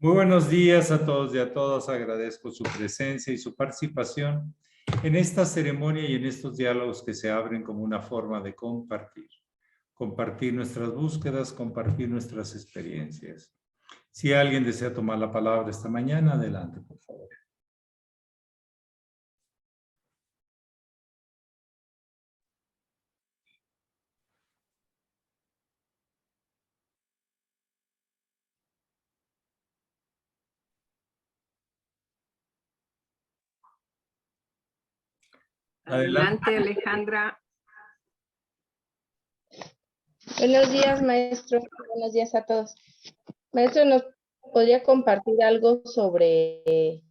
Muy buenos días a todos y a todas. Agradezco su presencia y su participación en esta ceremonia y en estos diálogos que se abren como una forma de compartir. Compartir nuestras búsquedas, compartir nuestras experiencias. Si alguien desea tomar la palabra esta mañana, adelante, por favor. Adelante, Alejandra. Buenos días, maestro. Buenos días a todos. Maestro, ¿nos podría compartir algo sobre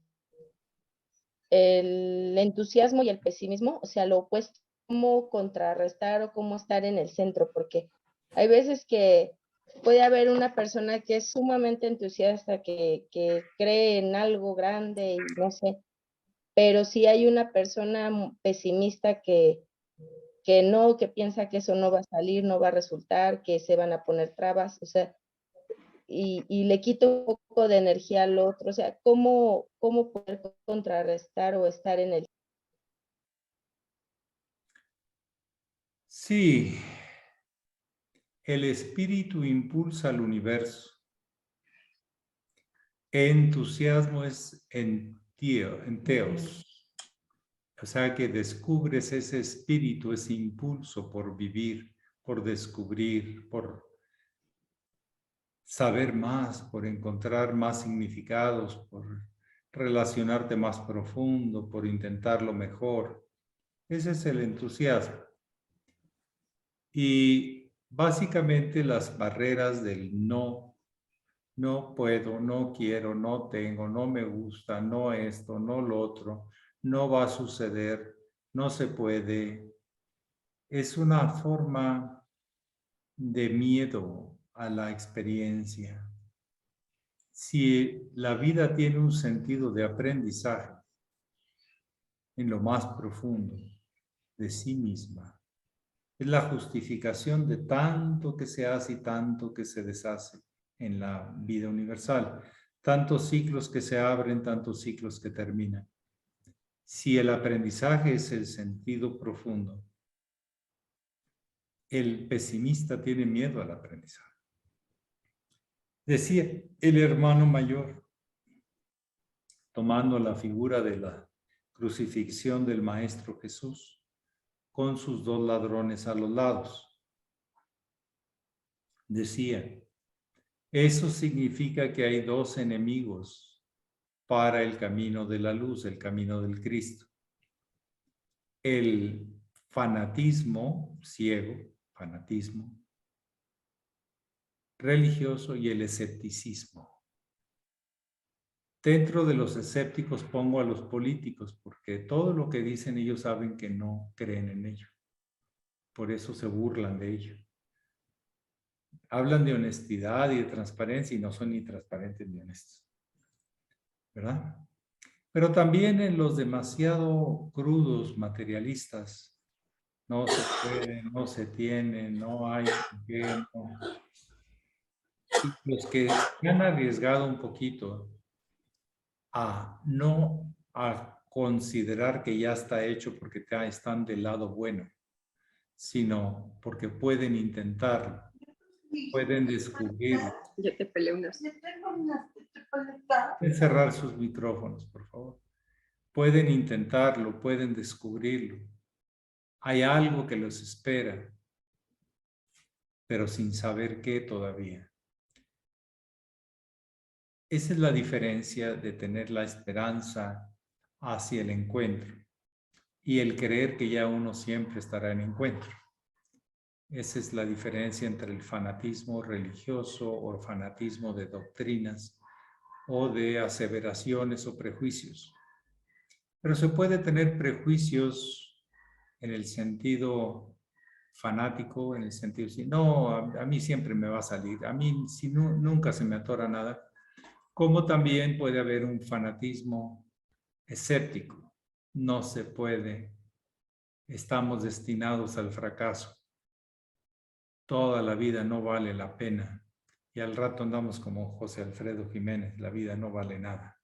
el entusiasmo y el pesimismo? O sea, lo opuesto, cómo contrarrestar o cómo estar en el centro, porque hay veces que puede haber una persona que es sumamente entusiasta, que cree en algo grande y no sé, pero sí hay una persona pesimista que no, que piensa que eso no va a salir, no va a resultar, que se van a poner trabas, o sea, y le quito un poco de energía al otro, o sea, ¿cómo poder contrarrestar o estar en el... Sí, el espíritu impulsa al universo. Entusiasmo es enteos. O sea que descubres ese espíritu, ese impulso por vivir, por descubrir, por saber más, por encontrar más significados, por relacionarte más profundo, por intentarlo mejor. Ese es el entusiasmo. Y básicamente las barreras del no puedo, no quiero, no tengo, no me gusta, no esto, no lo otro, no va a suceder, no se puede. Es una forma de miedo a la experiencia. Si la vida tiene un sentido de aprendizaje en lo más profundo de sí misma, es la justificación de tanto que se hace y tanto que se deshace en la vida universal. Tantos ciclos que se abren, tantos ciclos que terminan. Si el aprendizaje es el sentido profundo, el pesimista tiene miedo al aprendizaje. Decía el hermano mayor, tomando la figura de la crucifixión del Maestro Jesús, con sus dos ladrones a los lados. Decía, eso significa que hay dos enemigos para el camino de la luz, el camino del Cristo. El fanatismo ciego, fanatismo religioso y el escepticismo. Dentro de los escépticos pongo a los políticos, porque todo lo que dicen ellos saben que no creen en ello. Por eso se burlan de ello. Hablan de honestidad y de transparencia y no son ni transparentes ni honestos. ¿Verdad? Pero también en los demasiado crudos materialistas, no se puede, no se tiene, no hay que, no. Y los que se han arriesgado un poquito a no a considerar que ya está hecho porque están del lado bueno, sino porque pueden intentarlo, pueden descubrirlo. Yo te peleé unas. Pueden cerrar sus micrófonos, por favor. Pueden intentarlo, pueden descubrirlo. Hay algo que los espera, pero sin saber qué todavía. Esa es la diferencia de tener la esperanza hacia el encuentro y el creer que ya uno siempre estará en encuentro. Esa es la diferencia entre el fanatismo religioso o fanatismo de doctrinas o de aseveraciones o prejuicios. Pero se puede tener prejuicios en el sentido fanático, en el sentido de no, a mí siempre me va a salir, a mí si no, nunca se me atora nada, como también puede haber un fanatismo escéptico, no se puede, estamos destinados al fracaso, toda la vida no vale la pena, Y al rato andamos como José Alfredo Jiménez, la vida no vale nada.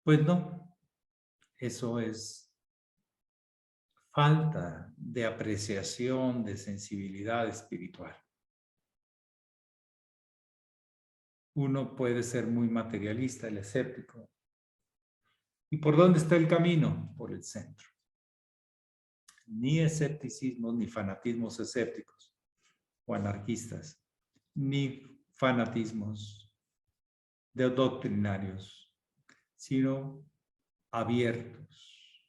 Pues no, eso es falta de apreciación, de sensibilidad espiritual. Uno puede ser muy materialista, el escéptico. ¿Y por dónde está el camino? Por el centro. Ni escepticismos ni fanatismos escépticos o anarquistas, ni fanatismos doctrinarios, sino abiertos.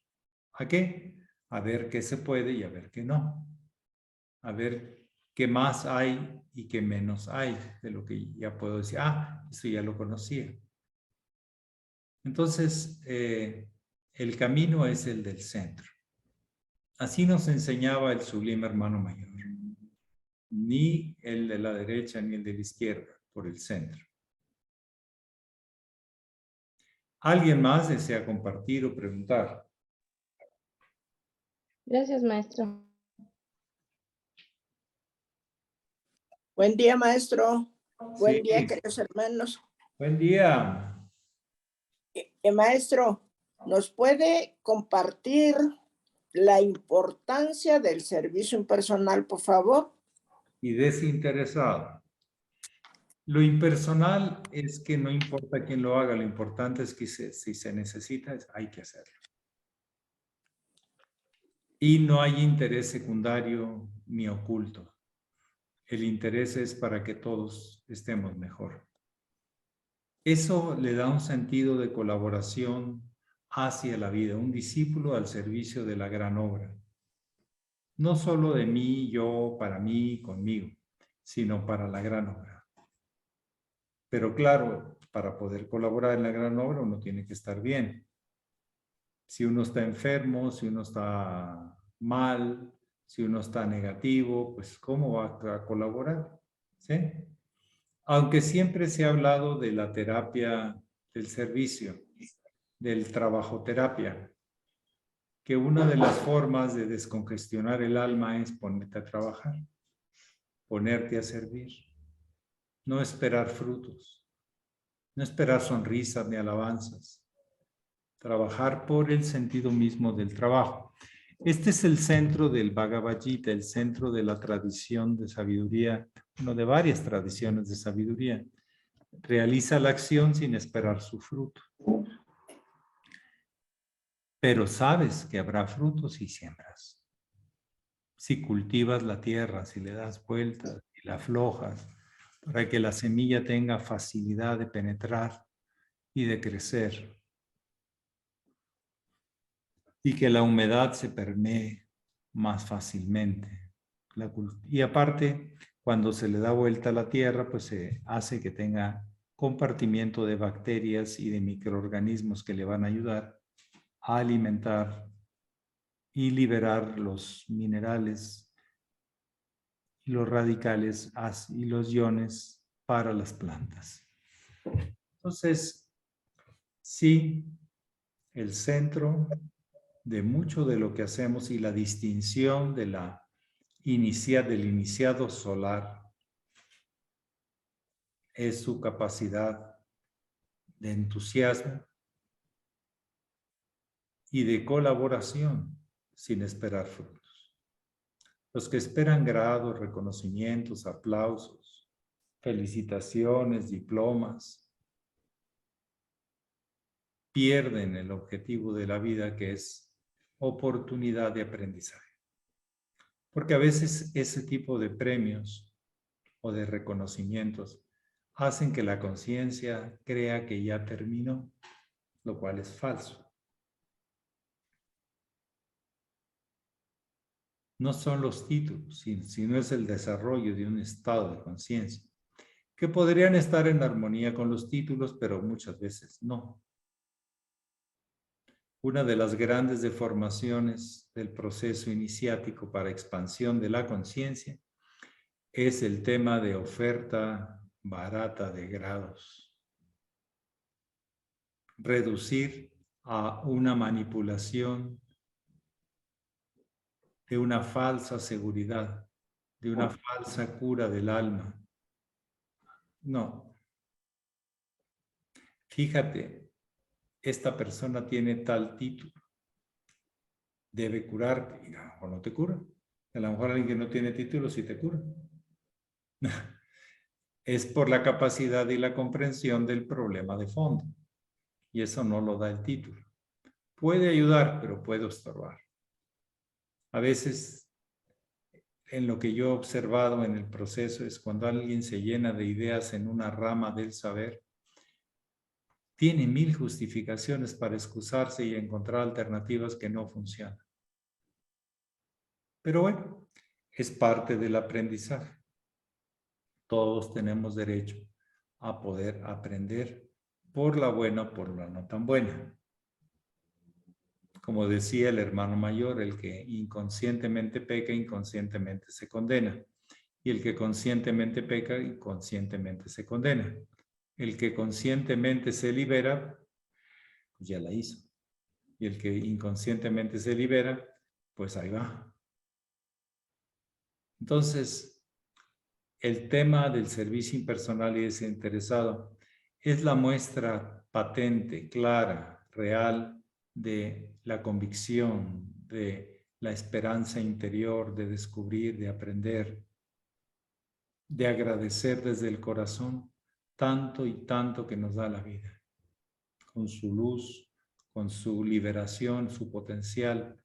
¿A qué? A ver qué se puede y a ver qué no. A ver qué más hay y qué menos hay de lo que ya puedo decir. Ah, eso ya lo conocía. Entonces, el camino es el del centro. Así nos enseñaba el sublime hermano mayor. Ni el de la derecha ni el de la izquierda, por el centro. ¿Alguien más desea compartir o preguntar? Gracias, maestro. Buen día, maestro. Buen día, Sí. queridos hermanos. Buen día. Maestro, ¿nos puede compartir la importancia del servicio impersonal, por favor? Y desinteresado. Lo impersonal es que no importa quién lo haga, lo importante es que si se necesita, hay que hacerlo. Y no hay interés secundario ni oculto. El interés es para que todos estemos mejor. Eso le da un sentido de colaboración hacia la vida, un discípulo al servicio de la gran obra. No solo de mí, yo, para mí, conmigo, sino para la gran obra. Pero claro, para poder colaborar en la gran obra uno tiene que estar bien. Si uno está enfermo, si uno está mal, si uno está negativo, pues ¿cómo va a colaborar? ¿Sí? Aunque siempre se ha hablado de la terapia del servicio, del trabajoterapia, que una de las formas de descongestionar el alma es ponerte a trabajar, ponerte a servir, no esperar frutos, no esperar sonrisas ni alabanzas, trabajar por el sentido mismo del trabajo. Este es el centro del Bhagavad Gita, el centro de la tradición de sabiduría, uno de varias tradiciones de sabiduría. Realiza la acción sin esperar su fruto. Pero sabes que habrá frutos si siembras. Si cultivas la tierra, si le das vueltas y la aflojas, para que la semilla tenga facilidad de penetrar y de crecer. Y que la humedad se permee más fácilmente. Y aparte, cuando se le da vuelta a la tierra, pues se hace que tenga compartimiento de bacterias y de microorganismos que le van a ayudar a alimentar y liberar los minerales y los radicales y los iones para las plantas. Entonces, sí, el centro de mucho de lo que hacemos y la distinción de del iniciado solar es su capacidad de entusiasmo y de colaboración sin esperar frutos. Los que esperan grados, reconocimientos, aplausos, felicitaciones, diplomas, pierden el objetivo de la vida, que es oportunidad de aprendizaje. Porque a veces ese tipo de premios o de reconocimientos hacen que la conciencia crea que ya terminó, lo cual es falso. No son los títulos, sino es el desarrollo de un estado de conciencia, que podrían estar en armonía con los títulos, pero muchas veces no. Una de las grandes deformaciones del proceso iniciático para expansión de la conciencia es el tema de oferta barata de grados. Reducir a una manipulación de una falsa seguridad, de una falsa cura del alma, No. Fíjate, esta persona tiene tal título. Debe curarte. Y a lo mejor no te cura. A lo mejor alguien que no tiene título sí te cura. Es por la capacidad y la comprensión del problema de fondo. Y eso no lo da el título. Puede ayudar, pero puede estorbar. A veces, en lo que yo he observado en el proceso, es cuando alguien se llena de ideas en una rama del saber, tiene 1000 justificaciones para excusarse y encontrar alternativas que no funcionan. Pero bueno, es parte del aprendizaje. Todos tenemos derecho a poder aprender por la buena o por la no tan buena. Como decía el hermano mayor, el que inconscientemente peca, inconscientemente se condena. Y el que conscientemente peca, inconscientemente se condena. El que conscientemente se libera, pues ya la hizo. Y el que inconscientemente se libera, pues ahí va. Entonces, el tema del servicio impersonal y desinteresado es la muestra patente, clara, real de la convicción, de la esperanza interior, de descubrir, de aprender, de agradecer desde el corazón tanto y tanto que nos da la vida, con su luz, con su liberación, su potencial.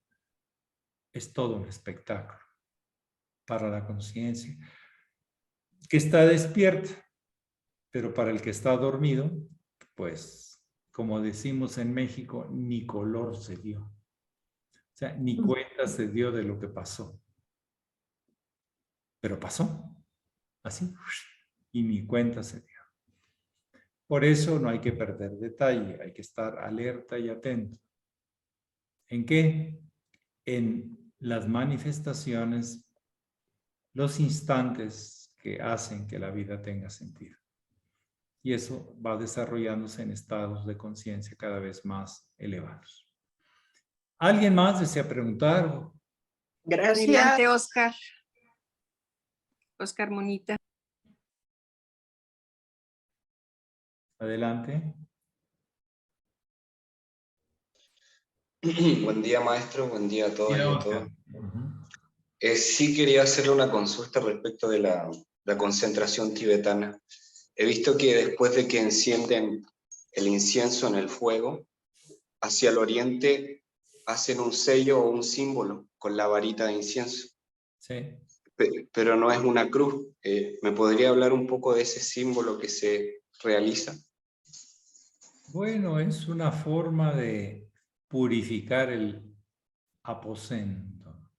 Es todo un espectáculo para la conciencia que está despierta, pero para el que está dormido, pues, como decimos en México, ni color se dio. O sea, ni cuenta se dio de lo que pasó. Pero pasó, así, y ni cuenta se dio. Por eso no hay que perder detalle, hay que estar alerta y atento. ¿En qué? En las manifestaciones, los instantes que hacen que la vida tenga sentido. Y eso va desarrollándose en estados de conciencia cada vez más elevados. ¿Alguien más desea preguntar? Gracias. Adelante, Oscar. Oscar Monita. Adelante. Buen día, maestro. Buen día a todos y a todas. Uh-huh. Sí quería hacerle una consulta respecto de la concentración tibetana. He visto que después de que encienden el incienso en el fuego, hacia el oriente hacen un sello o un símbolo con la varita de incienso. Sí. Pero no es una cruz. ¿Me podría hablar un poco de ese símbolo que se realiza? Bueno, es una forma de purificar el aposento,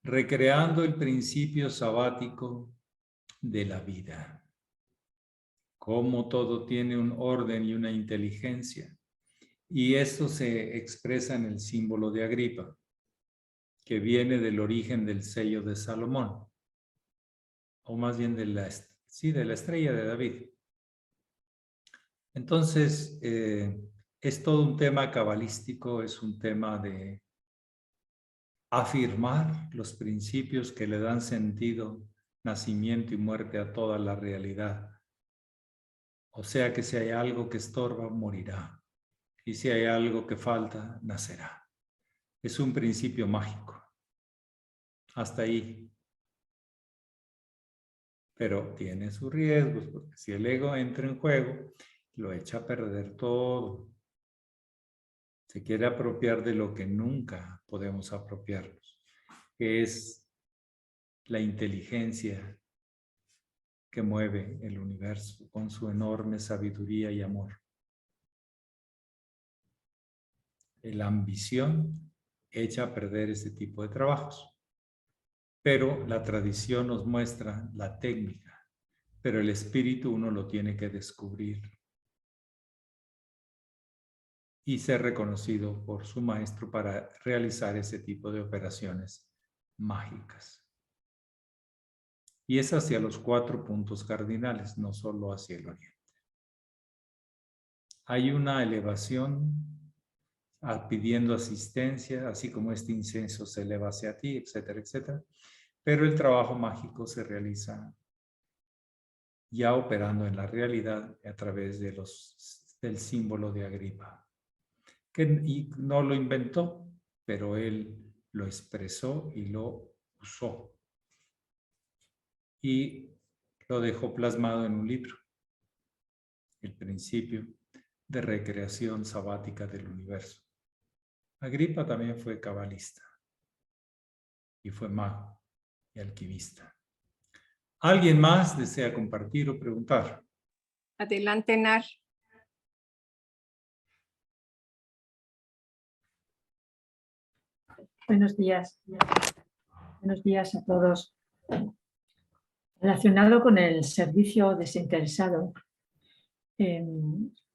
recreando el principio sabático de la vida. Cómo todo tiene un orden y una inteligencia. Y eso se expresa en el símbolo de Agripa, que viene del origen del sello de Salomón, o más bien de la estrella de David. Entonces, es todo un tema cabalístico, es un tema de afirmar los principios que le dan sentido, nacimiento y muerte a toda la realidad. O sea que si hay algo que estorba, morirá. Y si hay algo que falta, nacerá. Es un principio mágico. Hasta ahí. Pero tiene sus riesgos, porque si el ego entra en juego, lo echa a perder todo. Se quiere apropiar de lo que nunca podemos apropiarnos, que es la inteligencia que mueve el universo con su enorme sabiduría y amor. La ambición echa a perder ese tipo de trabajos. Pero la tradición nos muestra la técnica, pero el espíritu uno lo tiene que descubrir y ser reconocido por su maestro para realizar ese tipo de operaciones mágicas. Y es hacia los 4 puntos cardinales, no solo hacia el oriente. Hay una elevación pidiendo asistencia, así como este incienso se eleva hacia ti, etcétera, etcétera. Pero el trabajo mágico se realiza ya operando en la realidad a través de del símbolo de Agripa. Y no lo inventó, pero él lo expresó y lo usó. Y lo dejó plasmado en un libro, El principio de recreación sabática del universo. Agripa también fue cabalista y fue mago y alquimista. ¿Alguien más desea compartir o preguntar? Adelante, Nar. Buenos días. Buenos días a todos. Relacionado con el servicio desinteresado,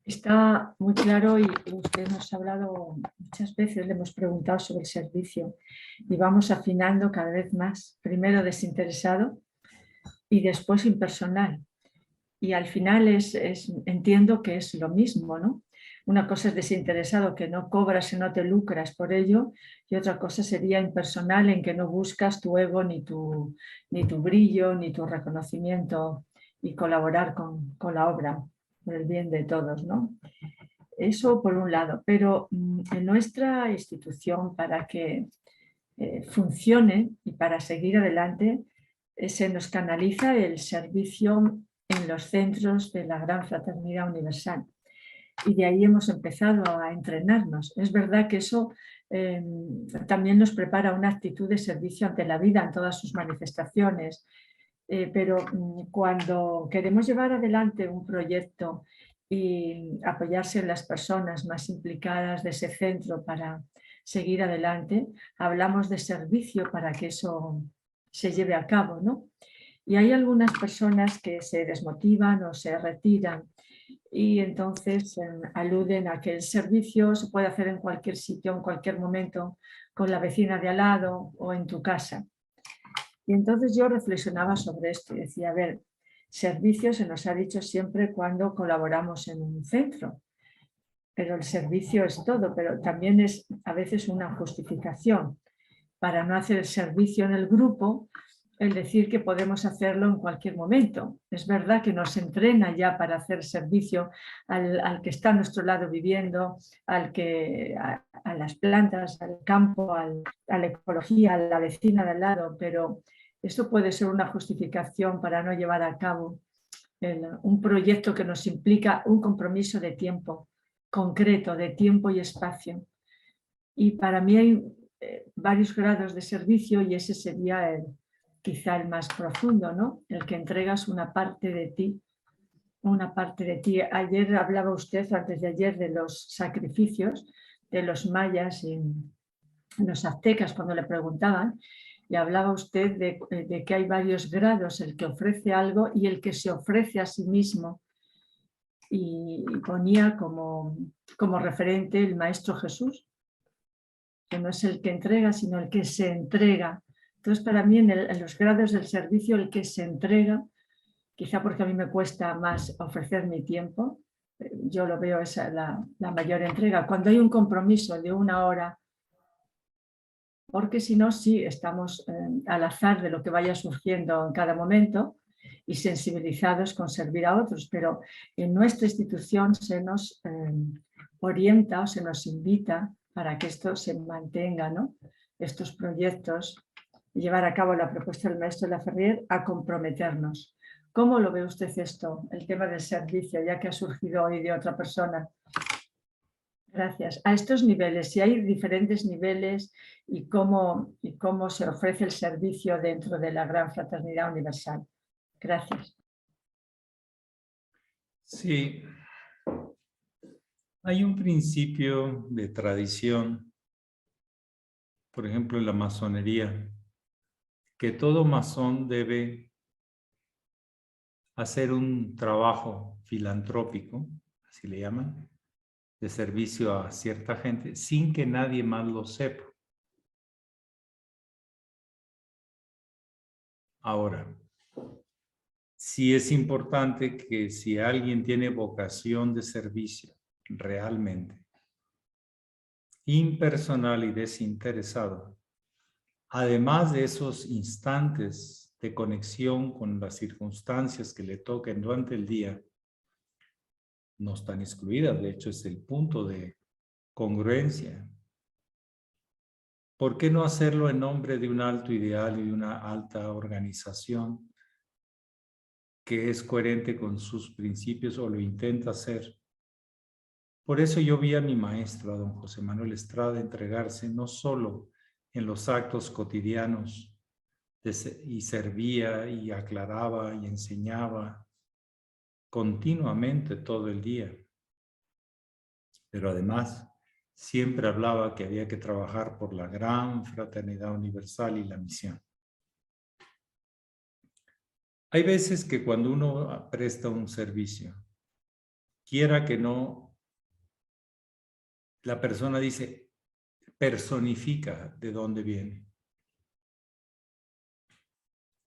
está muy claro y usted nos ha hablado muchas veces, le hemos preguntado sobre el servicio y vamos afinando cada vez más, primero desinteresado y después impersonal. Y al final entiendo que es lo mismo, ¿no? Una cosa es desinteresado, que no cobras y no te lucras por ello, y otra cosa sería impersonal, en que no buscas tu ego, ni tu brillo, ni tu reconocimiento, y colaborar con la obra, por el bien de todos, ¿no? Eso por un lado, pero en nuestra institución, para que funcione y para seguir adelante, se nos canaliza el servicio en los centros de la Gran Fraternidad Universal. Y de ahí hemos empezado a entrenarnos. Es verdad que eso también nos prepara una actitud de servicio ante la vida en todas sus manifestaciones. Pero cuando queremos llevar adelante un proyecto y apoyarse en las personas más implicadas de ese centro para seguir adelante, hablamos de servicio para que eso se lleve a cabo, ¿no? Y hay algunas personas que se desmotivan o se retiran y entonces aluden a que el servicio se puede hacer en cualquier sitio, en cualquier momento, con la vecina de al lado o en tu casa. Y entonces yo reflexionaba sobre esto y decía, a ver, servicio se nos ha dicho siempre cuando colaboramos en un centro, pero el servicio es todo, pero también es a veces una justificación para no hacer el servicio en el grupo, el decir que podemos hacerlo en cualquier momento. Es verdad que nos entrena ya para hacer servicio al que está a nuestro lado viviendo, a las plantas, al campo, a la ecología, a la vecina de al lado, pero esto puede ser una justificación para no llevar a cabo un proyecto que nos implica un compromiso de tiempo concreto, de tiempo y espacio. Y para mí hay varios grados de servicio y ese sería quizá el más profundo, ¿no? El que entregas una parte de ti, una parte de ti. Ayer hablaba usted, antes de ayer, de los sacrificios de los mayas y los aztecas cuando le preguntaban, y hablaba usted de que hay varios grados, el que ofrece algo y el que se ofrece a sí mismo. Y ponía como referente el Maestro Jesús, que no es el que entrega, sino el que se entrega. Entonces, para mí, en los grados del servicio, el que se entrega, quizá porque a mí me cuesta más ofrecer mi tiempo, yo lo veo esa la mayor entrega. Cuando hay un compromiso de 1 hora, porque si no, sí, estamos al azar de lo que vaya surgiendo en cada momento y sensibilizados con servir a otros, pero en nuestra institución se nos orienta o se nos invita para que esto se mantenga, ¿no? Estos proyectos, llevar a cabo la propuesta del maestro Laferrier, a comprometernos. ¿Cómo lo ve usted esto, el tema del servicio, ya que ha surgido hoy de otra persona? Gracias. A estos niveles, si hay diferentes niveles y cómo se ofrece el servicio dentro de la Gran Fraternidad Universal. Gracias. Sí. Hay un principio de tradición, por ejemplo, en la masonería, que todo masón debe hacer un trabajo filantrópico, así le llaman, de servicio a cierta gente, sin que nadie más lo sepa. Ahora, sí es importante que si alguien tiene vocación de servicio realmente, impersonal y desinteresado, además de esos instantes de conexión con las circunstancias que le toquen durante el día, no están excluidas. De hecho, es el punto de congruencia. ¿Por qué no hacerlo en nombre de un alto ideal y de una alta organización que es coherente con sus principios o lo intenta hacer? Por eso yo vi a mi maestro, a don José Manuel Estrada, entregarse no solo en los actos cotidianos y servía y aclaraba y enseñaba continuamente todo el día, pero además siempre hablaba que había que trabajar por la gran fraternidad universal y la misión. Hay veces que cuando uno presta un servicio, quiera que no, la persona dice, personifica de dónde viene.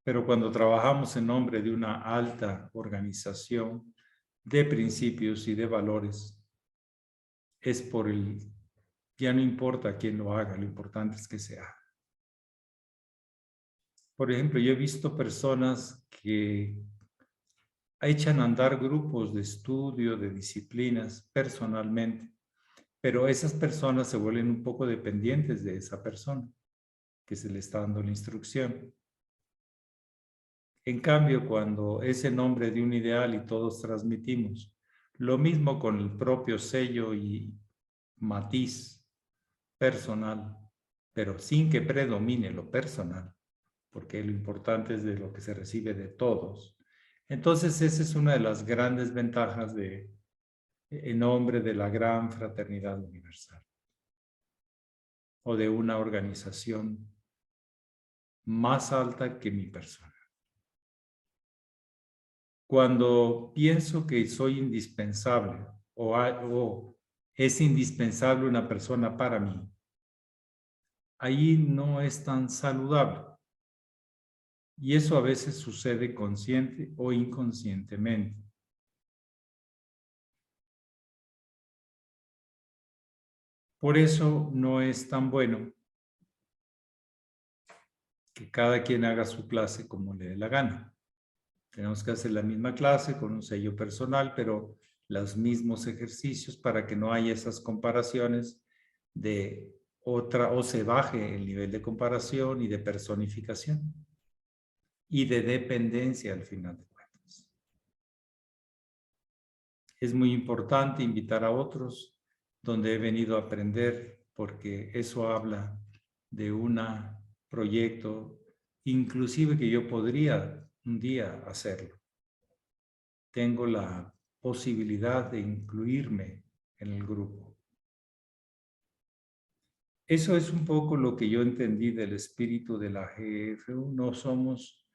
Pero cuando trabajamos en nombre de una alta organización de principios y de valores, es por el, ya no importa quién lo haga, lo importante es que se haga. Por ejemplo, yo he visto personas que echan a andar grupos de estudio, de disciplinas, personalmente, pero esas personas se vuelven un poco dependientes de esa persona que se le está dando la instrucción. En cambio, cuando es en nombre de un ideal y todos transmitimos, lo mismo con el propio sello y matiz personal, pero sin que predomine lo personal, porque lo importante es de lo que se recibe de todos. Entonces, esa es una de las grandes ventajas en nombre de la gran fraternidad universal o de una organización más alta que mi persona. Cuando pienso que soy indispensable o es indispensable una persona para mí, ahí no es tan saludable. Y eso a veces sucede consciente o inconscientemente. Por eso no es tan bueno que cada quien haga su clase como le dé la gana. Tenemos que hacer la misma clase con un sello personal, pero los mismos ejercicios para que no haya esas comparaciones de otra, o se baje el nivel de comparación y de personificación y de dependencia al final de cuentas. Es muy importante invitar a otros donde he venido a aprender, porque eso habla de un proyecto, inclusive que yo podría un día hacerlo. Tengo la posibilidad de incluirme en el grupo. Eso es un poco lo que yo entendí del espíritu de la GFU. No somos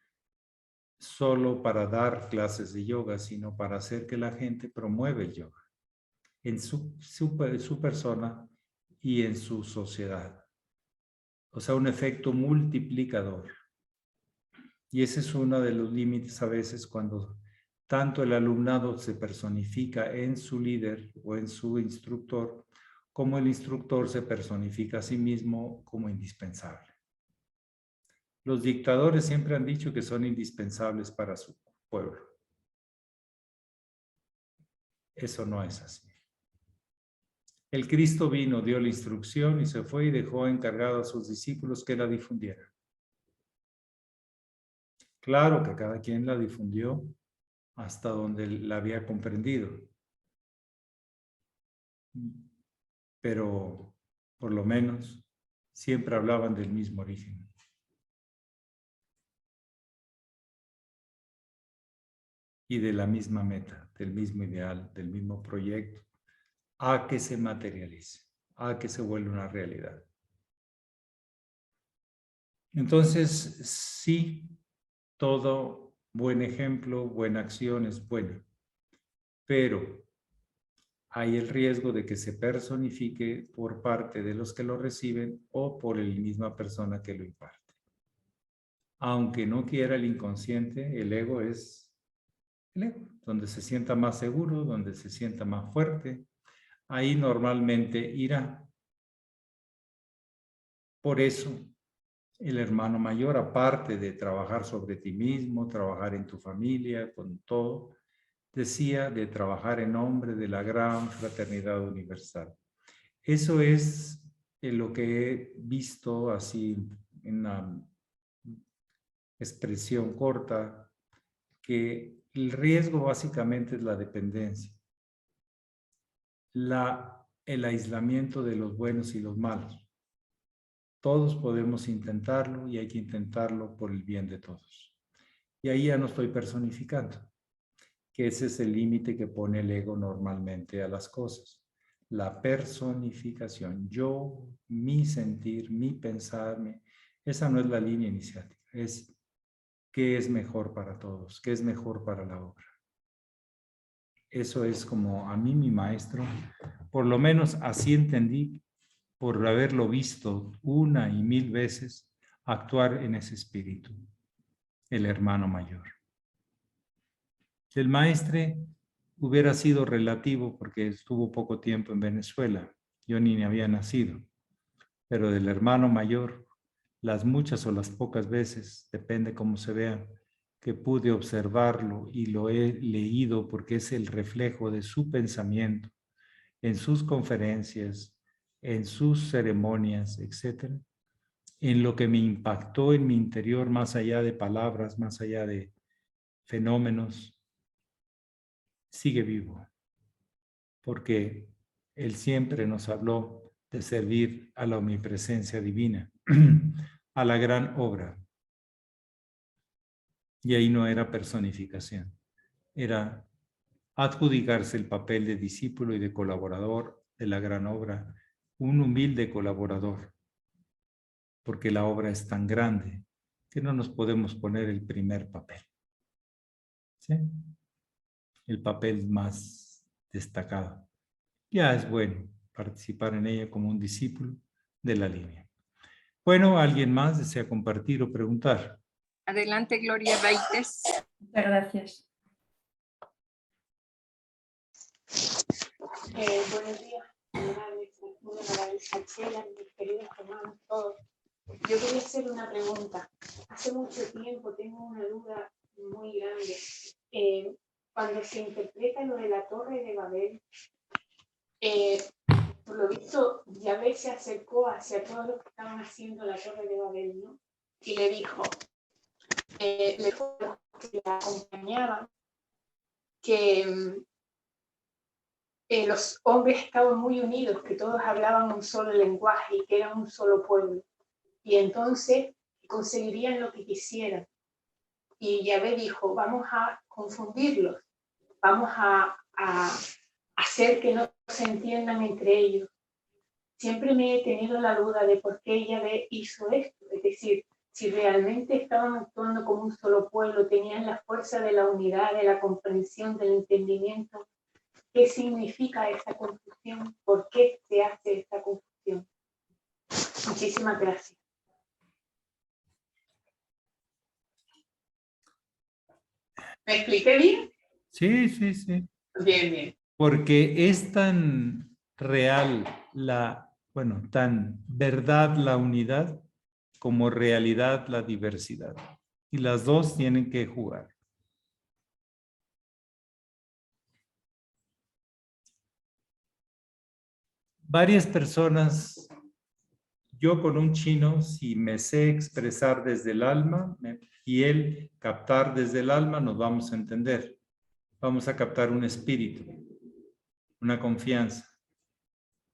solo para dar clases de yoga, sino para hacer que la gente promueva el yoga en su persona y en su sociedad. O sea, un efecto multiplicador. Y ese es uno de los límites a veces cuando tanto el alumnado se personifica en su líder o en su instructor, como el instructor se personifica a sí mismo como indispensable. Los dictadores siempre han dicho que son indispensables para su pueblo. Eso no es así. El Cristo vino, dio la instrucción y se fue y dejó encargado a sus discípulos que la difundieran. Claro que cada quien la difundió hasta donde la había comprendido. Pero, por lo menos, siempre hablaban del mismo origen. Y de la misma meta, del mismo ideal, del mismo proyecto, a que se materialice, a que se vuelva una realidad. Entonces, sí, todo buen ejemplo, buena acción es buena, pero hay el riesgo de que se personifique por parte de los que lo reciben o por la misma persona que lo imparte. Aunque no quiera el inconsciente, el ego es el ego, donde se sienta más seguro, donde se sienta más fuerte, ahí normalmente irá. Por eso El hermano mayor, aparte de trabajar sobre ti mismo, trabajar en tu familia, con todo, decía de trabajar en nombre de la gran fraternidad universal. Eso es lo que he visto así en una expresión corta, que el riesgo básicamente es la dependencia, el aislamiento de los buenos y los malos. Todos podemos intentarlo y hay que intentarlo por el bien de todos. Y ahí ya no estoy personificando, que ese es el límite que pone el ego normalmente a las cosas. La personificación, yo, mi sentir, mi pensar, esa no es la línea iniciática, es qué es mejor para todos, qué es mejor para la obra. Eso es como a mí mi maestro, por lo menos así entendí, por haberlo visto una y mil veces, actuar en ese espíritu, el hermano mayor. El maestre hubiera sido relativo porque estuvo poco tiempo en Venezuela, yo ni había nacido, pero del hermano mayor, las muchas o las pocas veces, depende cómo se vea, que pude observarlo y lo he leído porque es el reflejo de su pensamiento en sus conferencias, en sus ceremonias, etc. En lo que me impactó en mi interior, más allá de palabras, más allá de fenómenos, sigue vivo, porque Él siempre nos habló de servir a la omnipresencia divina, a la gran obra. Y ahí no era personificación, era adjudicarse el papel de discípulo y de colaborador de la gran obra, un humilde colaborador, porque la obra es tan grande que no nos podemos poner el primer papel, ¿sí? El papel más destacado. Ya es bueno participar en ella como un discípulo de la línea. Bueno, ¿alguien más desea compartir o preguntar? Adelante, Gloria Baites. Muchas gracias. Buenos días, mis queridos hermanos, todos. Yo quería hacer una pregunta. Hace mucho tiempo tengo una duda muy grande. Cuando se interpreta lo de la Torre de Babel, por lo visto, Yahvé se acercó hacia todos los que estaban haciendo la Torre de Babel, ¿no? Y le dijo a los que la acompañaban que los hombres estaban muy unidos, que todos hablaban un solo lenguaje y que eran un solo pueblo. Y entonces conseguirían lo que quisieran. Y Yahvé dijo, vamos a confundirlos, vamos a hacer que no se entiendan entre ellos. Siempre me he tenido la duda de por qué Yahvé hizo esto, es decir, si realmente estaban actuando como un solo pueblo, tenían la fuerza de la unidad, de la comprensión, del entendimiento. ¿Qué significa esta confusión? ¿Por qué se hace esta confusión? Muchísimas gracias. ¿Me expliqué bien? Sí, sí, sí. Bien, bien. Porque es tan real tan verdad la unidad como realidad la diversidad. Y las dos tienen que jugar. Varias personas, yo con un chino, si me sé expresar desde el alma y él captar desde el alma, nos vamos a entender. Vamos a captar un espíritu, una confianza.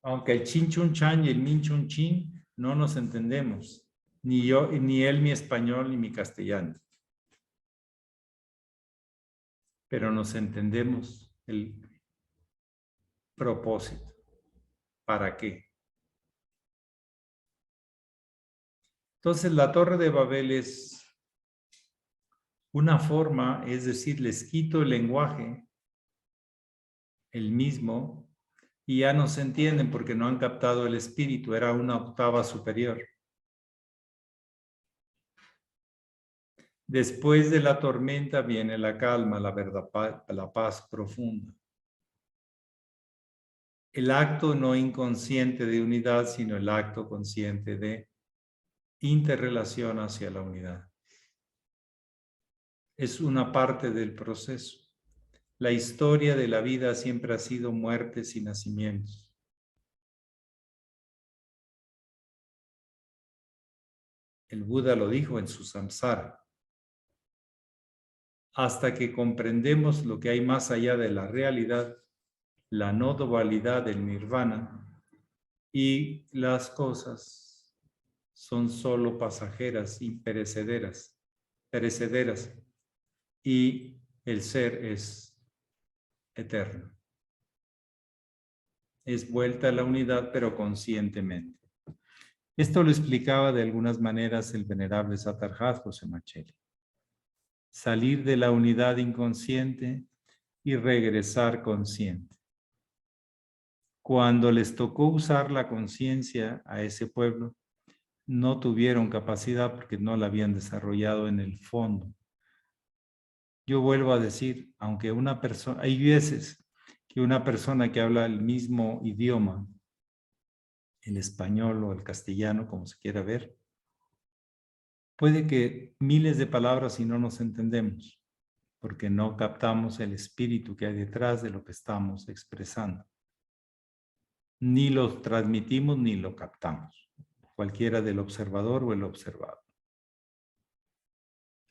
Aunque el chin chun chan y el min chun chin no nos entendemos, ni yo, ni él mi español ni mi castellano. Pero nos entendemos el propósito. ¿Para qué? Entonces la Torre de Babel es una forma, es decir, les quito el lenguaje, el mismo, y ya no se entienden porque no han captado el espíritu, era una octava superior. Después de la tormenta viene la calma, la verdad, la paz profunda. El acto no inconsciente de unidad, sino el acto consciente de interrelación hacia la unidad. Es una parte del proceso. La historia de la vida siempre ha sido muertes y nacimientos. El Buda lo dijo en su samsara. Hasta que comprendemos lo que hay más allá de la realidad, la no dualidad del nirvana, y las cosas son solo pasajeras y perecederas, y el ser es eterno. Es vuelta a la unidad, pero conscientemente. Esto lo explicaba de algunas maneras el venerable Satarjat José Macheli. Salir de la unidad inconsciente y regresar consciente. Cuando les tocó usar la conciencia a ese pueblo, no tuvieron capacidad porque no la habían desarrollado en el fondo. Yo vuelvo a decir, aunque una persona, hay veces que una persona que habla el mismo idioma, el español o el castellano, como se quiera ver, puede que miles de palabras y no nos entendemos, porque no captamos el espíritu que hay detrás de lo que estamos expresando. Ni lo transmitimos ni lo captamos, cualquiera del observador o el observado.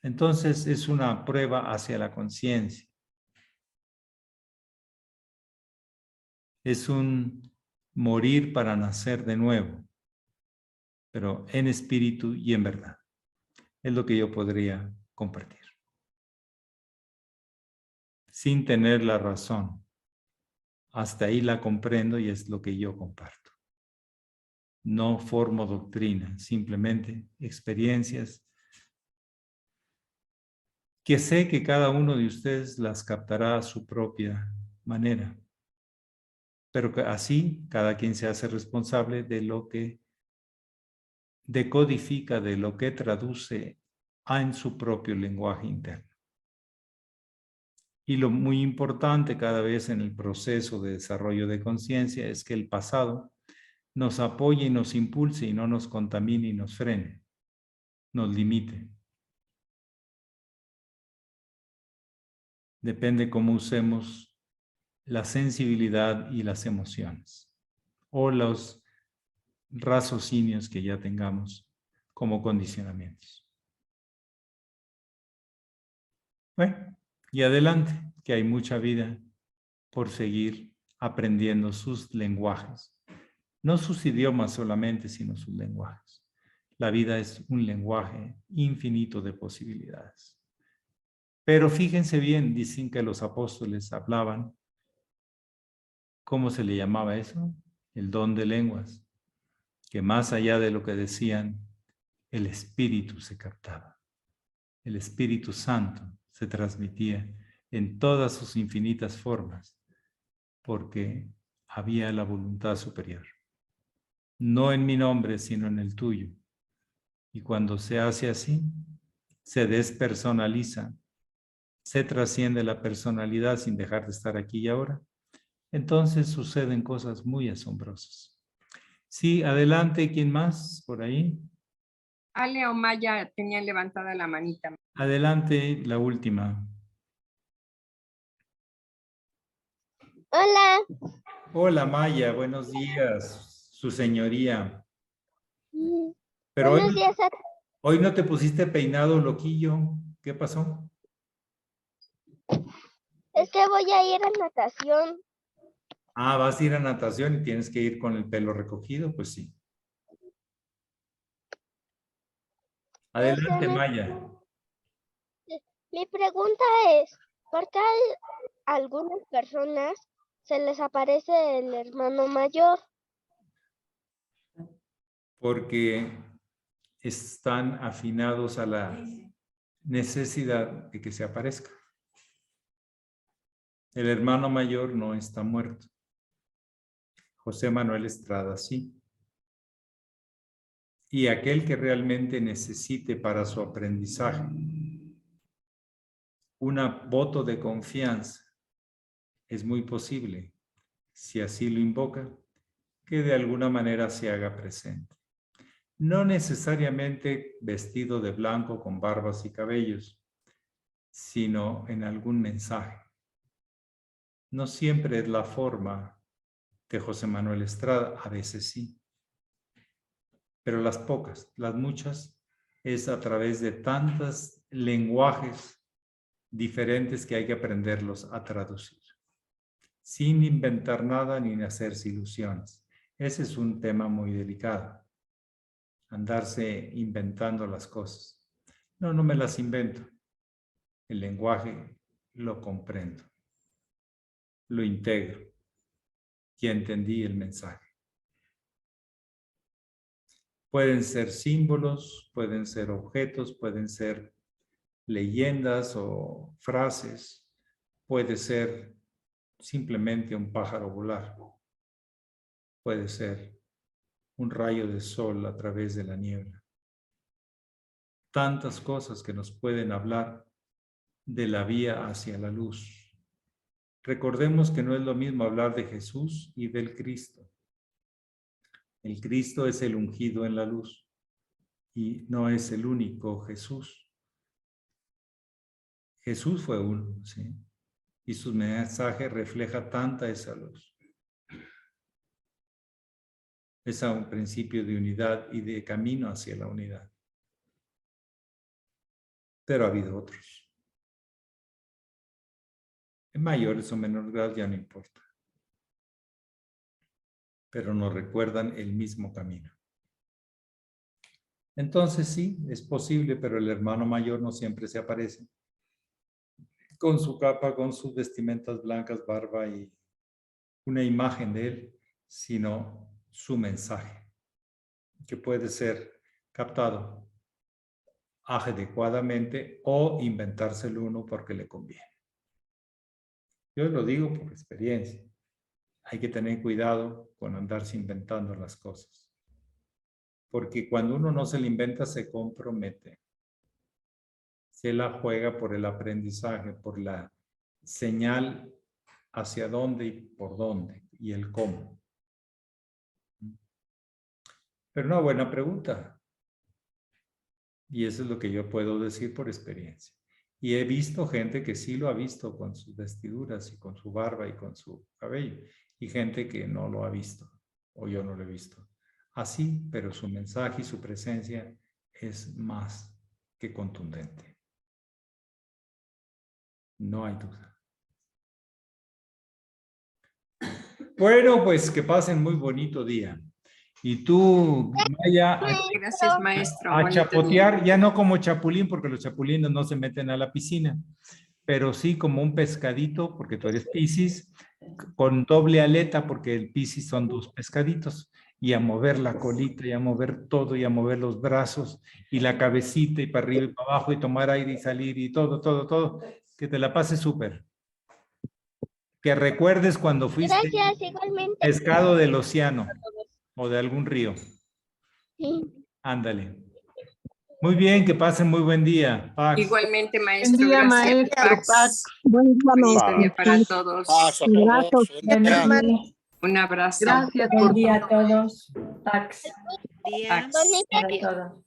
Entonces es una prueba hacia la conciencia. Es un morir para nacer de nuevo, pero en espíritu y en verdad. Es lo que yo podría compartir. Sin tener la razón. Hasta ahí la comprendo y es lo que yo comparto. No formo doctrina, simplemente experiencias que sé que cada uno de ustedes las captará a su propia manera. Pero que así cada quien se hace responsable de lo que decodifica, de lo que traduce en su propio lenguaje interno. Y lo muy importante cada vez en el proceso de desarrollo de conciencia es que el pasado nos apoye y nos impulse y no nos contamine y nos frene, nos limite. Depende cómo usemos la sensibilidad y las emociones o los raciocinios que ya tengamos como condicionamientos. Bueno, y adelante, que hay mucha vida por seguir aprendiendo sus lenguajes. No sus idiomas solamente, sino sus lenguajes. La vida es un lenguaje infinito de posibilidades. Pero fíjense bien, dicen que los apóstoles hablaban. ¿Cómo se le llamaba eso? El don de lenguas. Que más allá de lo que decían, el Espíritu se captaba. El Espíritu Santo se transmitía en todas sus infinitas formas, porque había la voluntad superior. No en mi nombre, sino en el tuyo. Y cuando se hace así, se despersonaliza, se trasciende la personalidad sin dejar de estar aquí y ahora. Entonces suceden cosas muy asombrosas. Sí, adelante, ¿quién más por ahí? Ale o Maya tenían levantada la manita. Adelante, la última. Hola. Hola Maya, buenos días, su señoría. Pero Buenos días. hoy no te pusiste peinado, loquillo. ¿Qué pasó? Es que voy a ir a natación. Ah, vas a ir a natación y tienes que ir con el pelo recogido, pues sí. Adelante, Maya. Mi pregunta es, ¿por qué a algunas personas se les aparece el hermano mayor? Porque están afinados a la necesidad de que se aparezca. El hermano mayor no está muerto. José Manuel Estrada sí. Y aquel que realmente necesite para su aprendizaje un voto de confianza, es muy posible, si así lo invoca, que de alguna manera se haga presente. No necesariamente vestido de blanco con barbas y cabellos, sino en algún mensaje. No siempre es la forma de José Manuel Estrada, a veces sí. Pero las pocas, las muchas, es a través de tantos lenguajes diferentes que hay que aprenderlos a traducir. Sin inventar nada ni hacerse ilusiones. Ese es un tema muy delicado. Andarse inventando las cosas. No me las invento. El lenguaje lo comprendo. Lo integro. Ya entendí el mensaje. Pueden ser símbolos, pueden ser objetos, pueden ser leyendas o frases. Puede ser simplemente un pájaro volar. Puede ser un rayo de sol a través de la niebla. Tantas cosas que nos pueden hablar de la vía hacia la luz. Recordemos que no es lo mismo hablar de Jesús y del Cristo. El Cristo es el ungido en la luz y no es el único Jesús. Jesús fue uno, ¿sí? Y su mensaje refleja tanta esa luz. Es un principio de unidad y de camino hacia la unidad. Pero ha habido otros. En mayores o menores grados ya no importa. Pero nos recuerdan el mismo camino. Entonces sí, es posible, pero el hermano mayor no siempre se aparece. Con su capa, con sus vestimentas blancas, barba y una imagen de él, sino su mensaje, que puede ser captado adecuadamente o inventárselo uno porque le conviene. Yo lo digo por experiencia. Hay que tener cuidado con andarse inventando las cosas. Porque cuando uno no se le inventa, se compromete. Se la juega por el aprendizaje, por la señal hacia dónde y por dónde y el cómo. Pero una buena pregunta. Y eso es lo que yo puedo decir por experiencia. Y he visto gente que sí lo ha visto con sus vestiduras y con su barba y con su cabello. Y gente que no lo ha visto o yo no lo he visto. Así, pero su mensaje y su presencia es más que contundente. No hay duda. Bueno, pues que pasen muy bonito día. Y tú, Maya, Gracias, maestro. a Bonito chapotear, ya no como chapulín, porque los chapulines no se meten a la piscina, pero sí como un pescadito, porque tú eres Piscis, con doble aleta, porque el Piscis son dos pescaditos, y a mover la colita, y a mover todo, y a mover los brazos, y la cabecita, y para arriba y para abajo, y tomar aire y salir, y todo. Que te la pases súper. Que recuerdes cuando fuiste Gracias, igualmente. pescado del océano o de algún río. Sí. Ándale. Muy bien, que pasen muy buen día. Pax. Igualmente, maestro. Buen día, Gracias. maestro. Pax. Buen día, Bonito maestro. día para todos. Gracias. Buenos días. Un abrazo. Gracias Buen por día a todos. Pax Día. Pax. Bonita para todos.